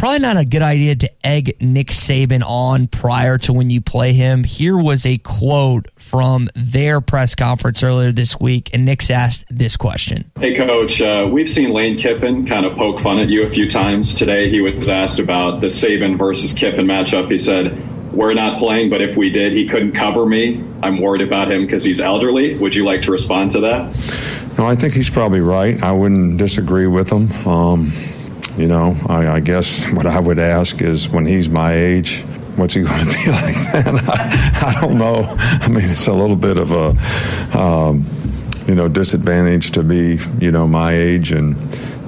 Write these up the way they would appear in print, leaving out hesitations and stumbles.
probably not a good idea to egg Nick Saban on prior to when you play him. Here was a quote from their press conference earlier this week, and Nick's asked this question. Hey, Coach, we've seen Lane Kiffin kind of poke fun at you a few times. Today he was asked about the Saban versus Kiffin matchup. He said, "We're not playing, but if we did, he couldn't cover me. I'm worried about him because he's elderly." Would you like to respond to that? No, I think he's probably right. I wouldn't disagree with him. I guess what I would ask is, when he's my age, what's he going to be like then? I don't know. I mean, it's a little bit of a, disadvantage to be, my age and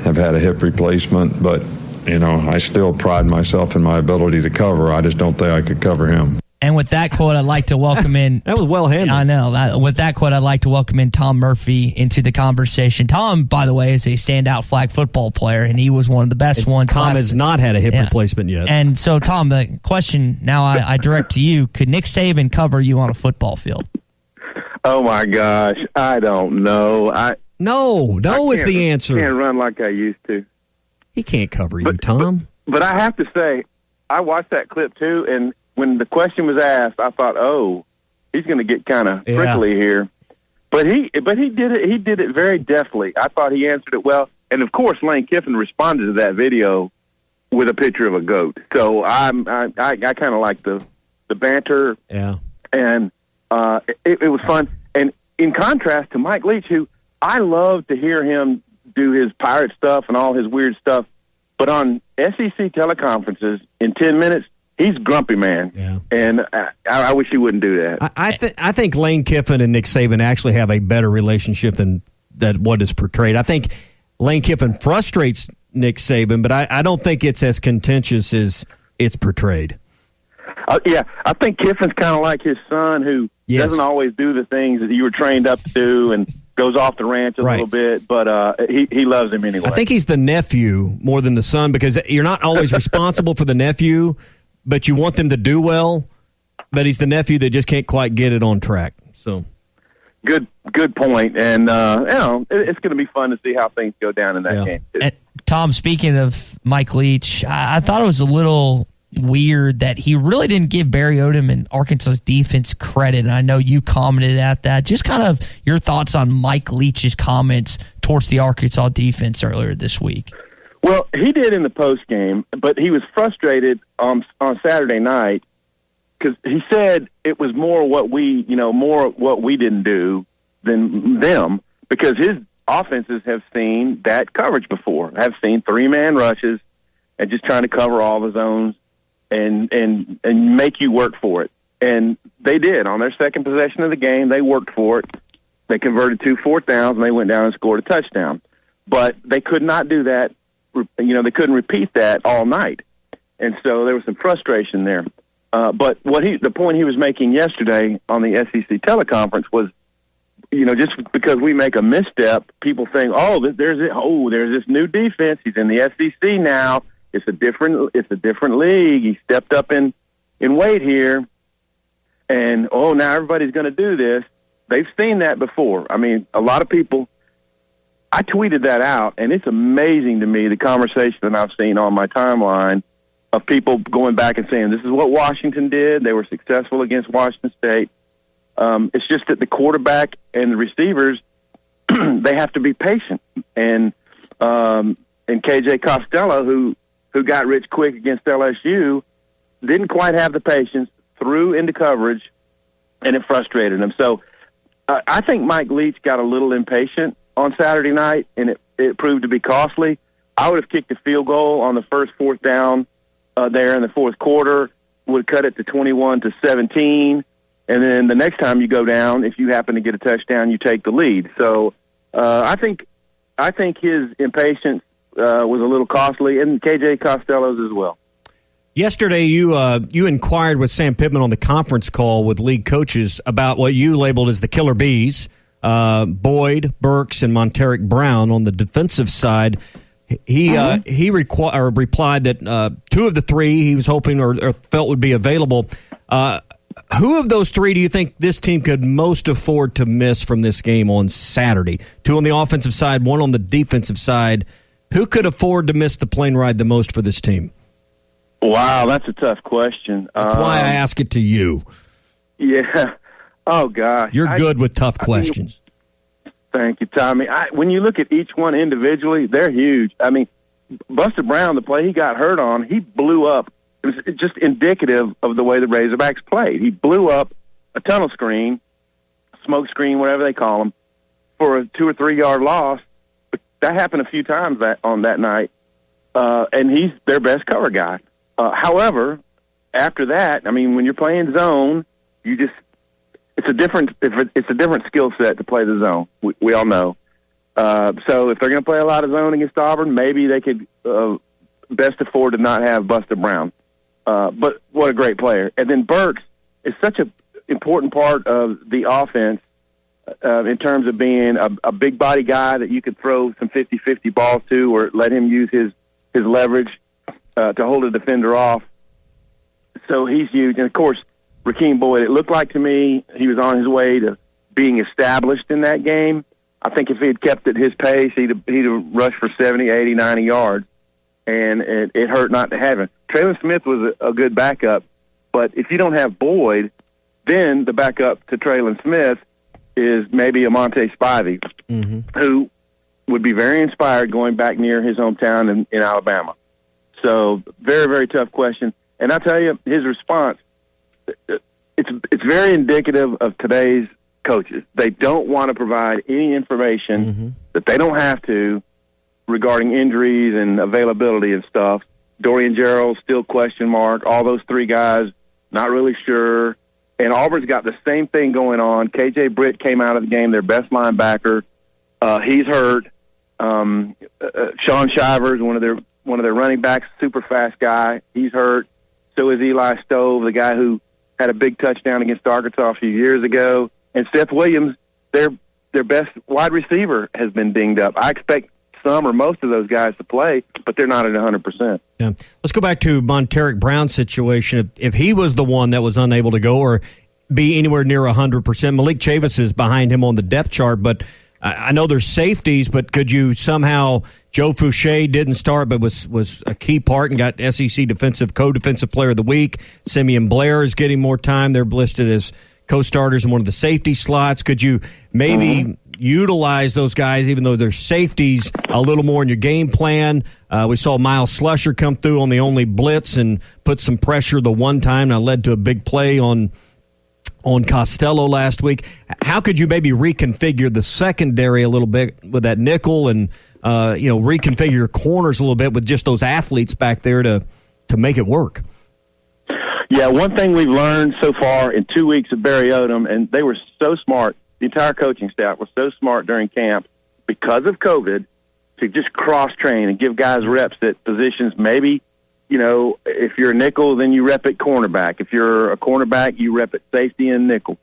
have had a hip replacement. But, I still pride myself in my ability to cover. I just don't think I could cover him. And with that quote, I'd like to welcome in. That was well handled. I know. With that quote, I'd like to welcome in Tom Murphy into the conversation. Tom, by the way, is a standout flag football player, and he was one of the best ones. Tom has not had a hip replacement yet. And so, Tom, the question now I direct to you: could Nick Saban cover you on a football field? Oh my gosh, I don't know. No is the answer. I can't run like I used to. He can't cover you, Tom. But I have to say, I watched that clip too, and when the question was asked, I thought, "Oh, he's going to get kind of prickly here." But he did it. He did it very deftly. I thought he answered it well, and of course, Lane Kiffin responded to that video with a picture of a goat. So I kind of like the banter. Yeah, and it was fun. And in contrast to Mike Leach, who I love to hear him do his pirate stuff and all his weird stuff, but on SEC teleconferences in 10 minutes. He's grumpy, man, and I wish he wouldn't do that. I think Lane Kiffin and Nick Saban actually have a better relationship than what is portrayed. I think Lane Kiffin frustrates Nick Saban, but I don't think it's as contentious as it's portrayed. I think Kiffin's kind of like his son, who doesn't always do the things that you were trained up to do and goes off the ranch a little bit, but he loves him anyway. I think he's the nephew more than the son, because you're not always responsible for the nephew, but you want them to do well, but he's the nephew that just can't quite get it on track. So, good point, and it's going to be fun to see how things go down in that game. And Tom, speaking of Mike Leach, I thought it was a little weird that he really didn't give Barry Odom and Arkansas's defense credit. And I know you commented at that. Just kind of your thoughts on Mike Leach's comments towards the Arkansas defense earlier this week. Well, he did in the post game, but he was frustrated on Saturday night because he said it was more what we didn't do than them, because his offenses have seen that coverage before, have seen 3-man rushes and just trying to cover all the zones and make you work for it. And they did. On their second possession of the game, they worked for it. They converted 2 4th downs, and they went down and scored a touchdown. But they could not do that. They couldn't repeat that all night, and so there was some frustration there. But the point he was making yesterday on the SEC teleconference was, just because we make a misstep, people think, there's this new defense. He's in the SEC now. It's a different league. He stepped up in weight here, and now everybody's going to do this. They've seen that before. I mean, a lot of people. I tweeted that out, and it's amazing to me the conversation that I've seen on my timeline of people going back and saying, this is what Washington did. They were successful against Washington State. It's just that the quarterback and the receivers, they have to be patient. And KJ Costello, who got rich quick against LSU, didn't quite have the patience, threw into coverage, and it frustrated him. So I think Mike Leach got a little impatient on Saturday night, and it proved to be costly. I would have kicked a field goal on the first 4th down there in the fourth quarter, would cut it to 21-17, and then the next time you go down, if you happen to get a touchdown, you take the lead. So I think his impatience was a little costly, and KJ Costello's as well. Yesterday, you inquired with Sam Pittman on the conference call with league coaches about what you labeled as the killer bees. Boyd, Burks, and Monteric Brown on the defensive side. He replied that 2 of the 3 he was hoping or felt would be available. Who of those 3 do you think this team could most afford to miss from this game on Saturday? 2 on the offensive side, 1 on the defensive side. Who could afford to miss the plane ride the most for this team? Wow, that's a tough question. That's why I ask it to you. Yeah. Oh, gosh. You're good with tough questions. Thank you, Tommy. When you look at each one individually, they're huge. I mean, Buster Brown, the play he got hurt on, he blew up. It was just indicative of the way the Razorbacks played. He blew up a tunnel screen, smoke screen, whatever they call them, for a 2 or 3 yard loss. But that happened a few times on that night, and he's their best cover guy. However, after that, I mean, when you're playing zone, it's a different skill set to play the zone. We all know. So if they're going to play a lot of zone against Auburn, maybe they could best afford to not have Buster Brown. But what a great player. And then Burks is such an important part of the offense in terms of being a big body guy that you could throw some 50-50 balls to, or let him use his leverage to hold a defender off. So he's huge. And, of course, Rakeem Boyd, it looked like to me he was on his way to being established in that game. I think if he had kept at his pace, he'd have rushed for 70, 80, 90 yards, and it hurt not to have him. Traylon Smith was a good backup, but if you don't have Boyd, then the backup to Traylon Smith is maybe a Monte Spivey, who would be very inspired going back near his hometown in Alabama. So very, very tough question. And I tell you, his response, it's very indicative of today's coaches. They don't want to provide any information that they don't have to regarding injuries and availability and stuff. Dorian Gerald, still question mark. All those three guys, not really sure. And Auburn's got the same thing going on. KJ Britt came out of the game, their best linebacker. He's hurt. Sean Shivers, one of their running backs, super fast guy. He's hurt. So is Eli Stove, the guy who had a big touchdown against Arkansas a few years ago. And Seth Williams, their best wide receiver, has been dinged up. I expect some or most of those guys to play, but they're not at 100%. Yeah. Let's go back to Monteric Brown's situation. If he was the one that was unable to go or be anywhere near 100%, Malik Chavis is behind him on the depth chart, but I know there's safeties, but could you somehow, Joe Fouché didn't start but was a key part and got SEC co-defensive player of the week. Simeon Blair is getting more time. They're listed as co-starters in one of the safety slots. Could you maybe utilize those guys, even though they're safeties, a little more in your game plan? We saw Miles Slusher come through on the only blitz and put some pressure the one time. That led to a big play on Costello last week. How could you maybe reconfigure the secondary a little bit with that nickel and reconfigure your corners a little bit with just those athletes back there to make it work? Yeah, one thing we've learned so far in 2 weeks of Barry Odom, and they were so smart, the entire coaching staff was so smart during camp because of COVID to just cross-train and give guys reps at positions. Maybe, if you're a nickel, then you rep at cornerback. If you're a cornerback, you rep at safety and nickel.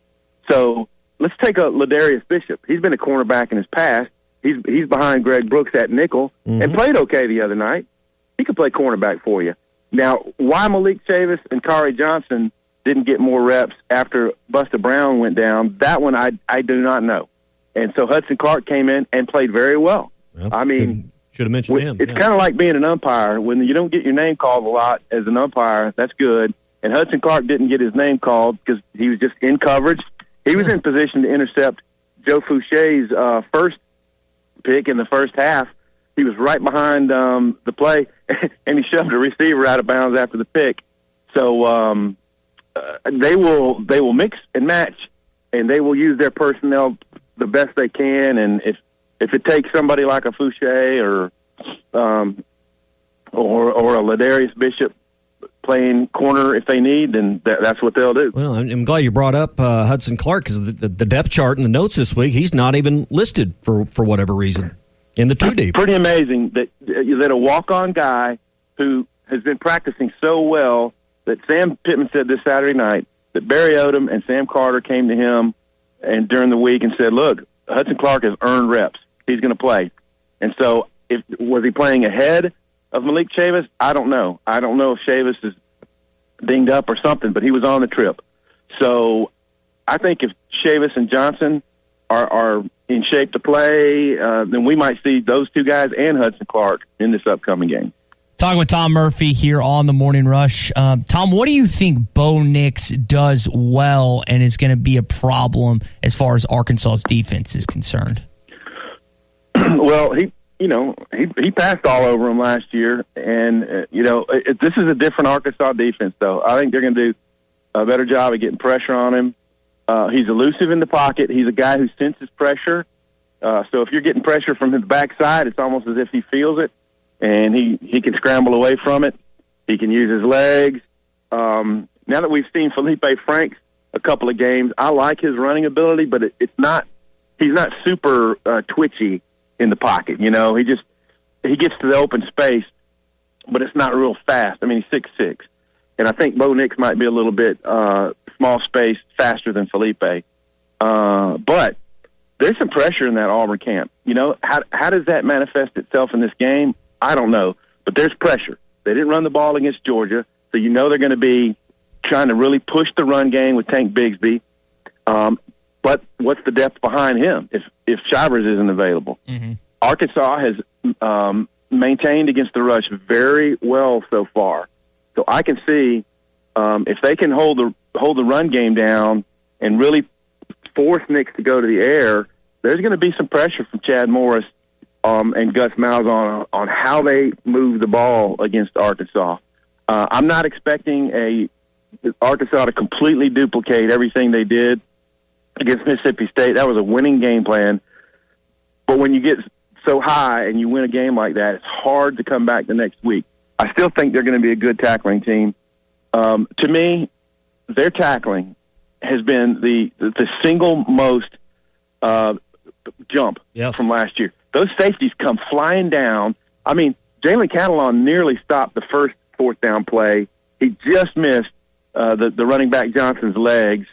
So let's take a Ladarius Bishop. He's been a cornerback in his past. He's behind Greg Brooks at nickel and played okay the other night. He could play cornerback for you. Now, why Malik Chavis and Kari Johnson didn't get more reps after Buster Brown went down, that one I do not know. And so Hudson Clark came in and played very well. I mean, should have mentioned him. It's kind of like being an umpire. When you don't get your name called a lot as an umpire, that's good. And Hudson Clark didn't get his name called because he was just in coverage. He was in position to intercept Joe Fouché's first pick in the first half. He was right behind the play, and he shoved a receiver out of bounds after the pick. So they will mix and match, and they will use their personnel the best they can. And if it takes somebody like a Fouché or a Ladarius Bishop playing corner if they need, then that's what they'll do. Well, I'm glad you brought up Hudson Clark because the depth chart in the notes this week, he's not even listed for whatever reason in the 2D. Pretty amazing that a walk-on guy who has been practicing so well that Sam Pittman said this Saturday night that Barry Odom and Sam Carter came to him and during the week and said, look, Hudson Clark has earned reps. He's going to play. And so was he playing ahead of Malik Chavis? I don't know. I don't know if Chavis is dinged up or something, but he was on the trip. So I think if Chavis and Johnson are in shape to play, then we might see those two guys and Hudson Clark in this upcoming game. Talking with Tom Murphy here on the Morning Rush. Tom, what do you think Bo Nix does well and is going to be a problem as far as Arkansas's defense is concerned? Well, he passed all over him last year, and this is a different Arkansas defense, though. I think they're going to do a better job of getting pressure on him. He's elusive in the pocket. He's a guy who senses pressure. So if you're getting pressure from his backside, it's almost as if he feels it, and he can scramble away from it. He can use his legs. Now that we've seen Felipe Franks a couple of games, I like his running ability, but he's not super twitchy in the pocket. He gets to the open space, but it's not real fast. I mean, he's 6'6", and I think Bo Nix might be a little bit small space faster than Felipe. But there's some pressure in that Auburn camp. How does that manifest itself in this game? I don't know, but there's pressure. They didn't run the ball against Georgia, so they're going to be trying to really push the run game with Tank Bigsby. But what's the depth behind him if Shivers isn't available? Mm-hmm. Arkansas has maintained against the rush very well so far. So I can see if they can hold the run game down and really force Nix to go to the air, there's going to be some pressure from Chad Morris and Gus Malzahn on how they move the ball against Arkansas. I'm not expecting Arkansas to completely duplicate everything they did against Mississippi State. That was a winning game plan. But when you get so high and you win a game like that, it's hard to come back the next week. I still think they're going to be a good tackling team. To me, their tackling has been the single most jump from last year. Those safeties come flying down. I mean, Jalen Catalon nearly stopped the first fourth down play. He just missed the running back Johnson's legs,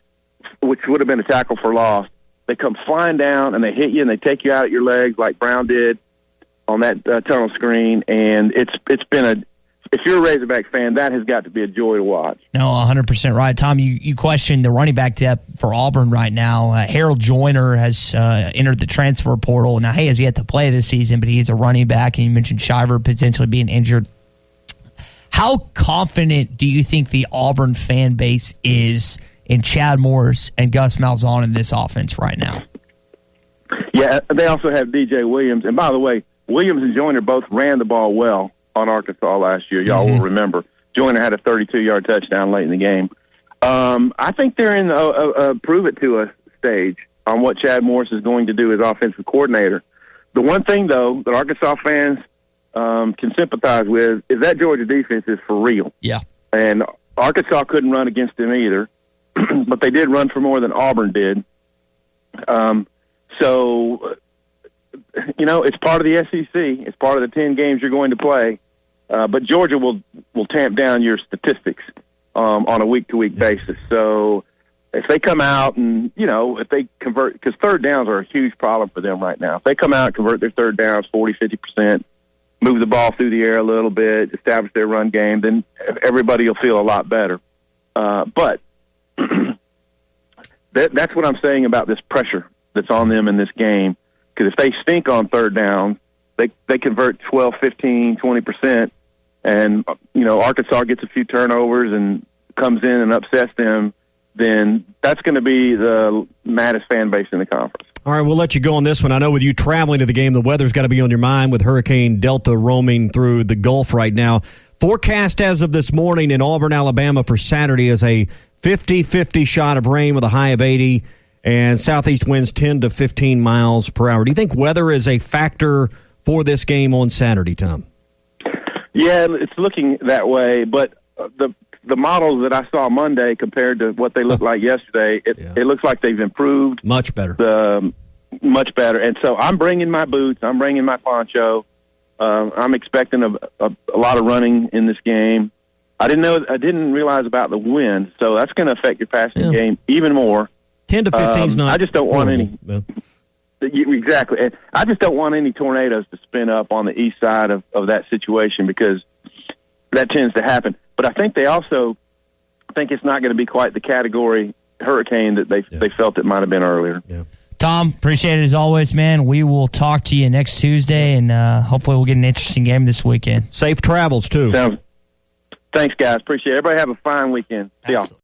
which would have been a tackle for loss. They come flying down, and they hit you, and they take you out at your legs like Brown did on that tunnel screen. And it's been if you're a Razorback fan, that has got to be a joy to watch. No, 100% right. Tom, you questioned the running back depth for Auburn right now. Harold Joyner has entered the transfer portal. Now, he has yet to play this season, but he's a running back, and you mentioned Shiver potentially being injured. How confident do you think the Auburn fan base is in Chad Morris and Gus Malzahn in this offense right now? Yeah, they also have DJ Williams. And by the way, Williams and Joyner both ran the ball well on Arkansas last year. Y'all will remember. Joyner had a 32-yard touchdown late in the game. I think they're in a prove-it-to-us stage on what Chad Morris is going to do as offensive coordinator. The one thing, though, that Arkansas fans can sympathize with is that Georgia defense is for real. Yeah. And Arkansas couldn't run against them either, but they did run for more than Auburn did. So, it's part of the SEC. It's part of the 10 games you're going to play. But Georgia will tamp down your statistics on a week-to-week basis. So if they come out and, if they convert, because third downs are a huge problem for them right now. If they come out and convert their third downs 40, 50%, move the ball through the air a little bit, establish their run game, then everybody will feel a lot better. But that's what I'm saying about this pressure that's on them in this game. Because if they stink on third down, they convert 12, 15, 20%, and, Arkansas gets a few turnovers and comes in and upsets them, then that's going to be the maddest fan base in the conference. All right, we'll let you go on this one. I know with you traveling to the game, the weather's got to be on your mind with Hurricane Delta roaming through the Gulf right now. Forecast as of this morning in Auburn, Alabama for Saturday is a 50-50 shot of rain with a high of 80 and southeast winds 10 to 15 miles per hour. Do you think weather is a factor for this game on Saturday, Tom? Yeah, it's looking that way, but the models that I saw Monday compared to what they looked like yesterday, it looks like they've improved. Much better. Much better. And so I'm bringing my boots. I'm bringing my poncho. I'm expecting a lot of running in this game. I didn't realize about the wind, so that's going to affect your passing game even more. 10 to 15 is not. I just don't want any. Yeah. Exactly. I just don't want any tornadoes to spin up on the east side of that situation because that tends to happen. But I think they also think it's not going to be quite the category hurricane that they felt it might have been earlier. Yeah. Tom, appreciate it as always, man. We will talk to you next Tuesday, and hopefully we'll get an interesting game this weekend. Safe travels, too. Thanks, guys. Appreciate it. Everybody have a fine weekend. See y'all.